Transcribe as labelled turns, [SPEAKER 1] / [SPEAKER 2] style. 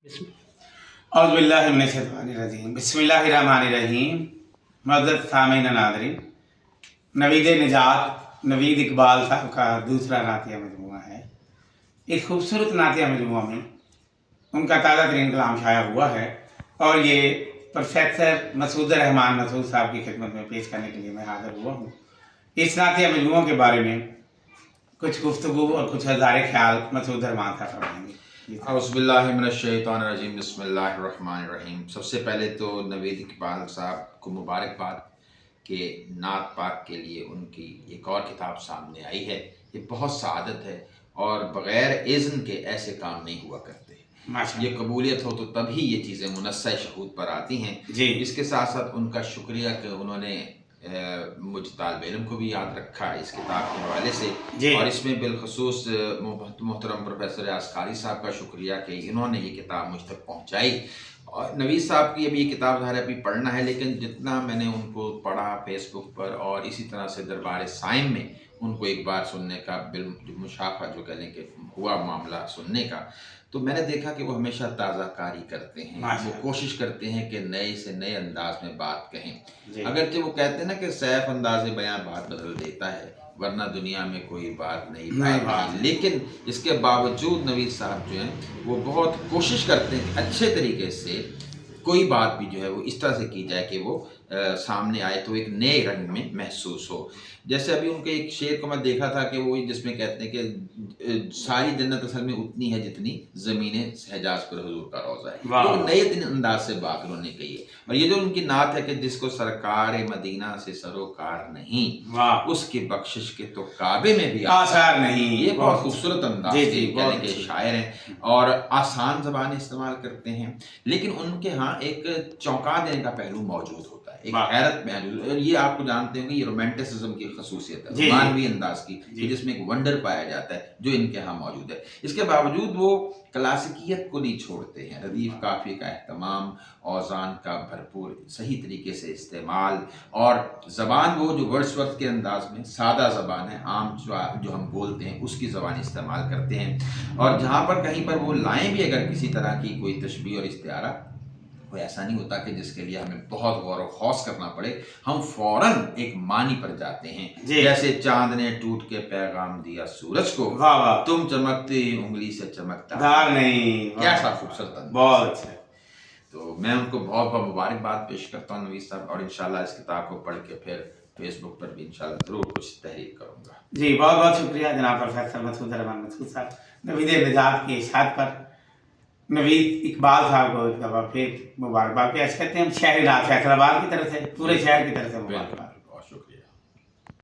[SPEAKER 1] औज़ुबिल्लाहिमिनश्शैतानिर्रजीम बिस्मिल्लाहिर्रहमानिर्रहीम। मुअज़्ज़ज़ सामीन नाज़रीन, नवीद निजात नवीद इकबाल साहब का दूसरा नातिया मजमूआ है। इस खूबसूरत नातिया मजमूआ में उनका ताज़ा तरीन कलाम शाया हुआ है और ये प्रोफेसर मसूद रहमान मसूद साहब की खिदमत में पेश करने के लिए मैं हाज़िर हुआ हूँ। इस नातिया मजमूआ के बारे में कुछ गुफ्तगू और कुछ हज़ारे ख्याल मसूद रहमान साहब फरमाएंगे।
[SPEAKER 2] औज़ुबिल्लाहिमिनश्शैतानिर्रजीम बिस्मिल्लाहिर्रहमानिर्रहीम। सबसे पहले तो नवीद इकबाल साहब को मुबारकबाद कि नात पाक के लिए उनकी एक और किताब सामने आई है। ये बहुत सआदत है और बग़ैर इज़्न के ऐसे काम नहीं हुआ करते। ये कबूलियत हो तो तभी ये चीज़ें मुनस्सा शहूद पर आती हैं जी। इसके साथ साथ उनका शुक्रिया कि उन्होंने मुझ तालिब इल्म को भी याद रखा इस किताब के हवाले से, और इसमें बिलखसूस मोहतरम प्रोफेसर आस्कारी साहब का शुक्रिया कि इन्होंने ये किताब मुझ तक पहुँचाई। और नवीद साहब की अभी ये किताब ज़ाहिर अभी पढ़ना है, लेकिन जितना मैंने उनको पढ़ा फेसबुक पर और इसी तरह से दरबार साइम में उनको एक बार सुनने का मुशाफा जो कह लें कि हुआ मामला सुनने का, तो मैंने देखा कि वो हमेशा ताज़ा कारी करते हैं। वो कोशिश करते हैं कि नए से नए अंदाज में बात कहें। अगरचे वो कहते हैं ना कि सैफ अंदाज़ बयां बात बदल देता है, वरना दुनिया में कोई बात नहीं। लेकिन इसके बावजूद नवीद साहब जो हैं वो बहुत कोशिश करते हैं कि अच्छे तरीके से कोई बात भी जो है वो इस तरह से की जाए कि वो सामने आए तो एक नए रंग में महसूस हो। जैसे अभी उनके एक शेर को मैं देखा था कि वो जिसमें कहते हैं कि सारी जन्नत असल में उतनी है जितनी ज़मीन हिजाज पर हुजूर का रोज़ा है। तो नए अंदाज से बात उन्होंने कही है। और ये जो उनकी नात है कि जिसको सरकार मदीना से सरोकार नहीं, उसकी बख्शिश के तो काबे में भी आसार नहीं। ये बहुत खूबसूरत अंदाज के शायर हैं और आसान ज़बान इस्तेमाल करते हैं, लेकिन उनके यहाँ एक चौंका देने का पहलू मौजूद होता है, एक हैरत मौजूद है। ये आपको जानते होंगे, ये रोमांटिसिज्म की खसूसियत है, मानवी अंदाज की, जिसमें एक वंडर पाया जाता है जो इनके यहाँ मौजूद है। इसके बावजूद वो क्लासिकियत को नहीं छोड़ते हैं। रदीफ काफ़ी का एहतमाम, औज़ान का भरपूर सही तरीके से इस्तेमाल, और ज़बान वो जो वर्ड्सवर्थ के अंदाज में सादा ज़बान है, आम जो हम बोलते हैं उसकी ज़बान इस्तेमाल करते हैं। और जहाँ पर कहीं पर वो लाएँ भी अगर किसी तरह की कोई तशबीह और इस्तिआरा, कोई ऐसा नहीं होता कि जिसके लिए हमें बहुत गौर व खौस करना पड़े, हम फौरन एक मानी पर जाते हैं। जैसे चांद ने टूट के पैगाम दिया सूरज को, तुम चमकती उंगली से चमकता नहीं। कैसा खूबसूरत अंदाज़, बहुत अच्छा। तो मैं उनको बहुत बहुत मुबारकबाद पेश करता हूँ नवीद साहब, और इंशाल्लाह इस किताब को पढ़ के फिर फेसबुक पर भी इंशाल्लाह ज़रूर कुछ तहरीर करूँगा।
[SPEAKER 1] जी, बहुत बहुत शुक्रिया जनाब प्रोफेसर मसूद रहमान मसूद साहब। नवीद निजात की इशात पर नवीद इकबाल साहब को एक दफ़ा फिर मुबारकबाद पेश करते हैं हम शहर फैसलाबाद की तरफ से, पूरे शहर की तरफ से मुबारकबाद।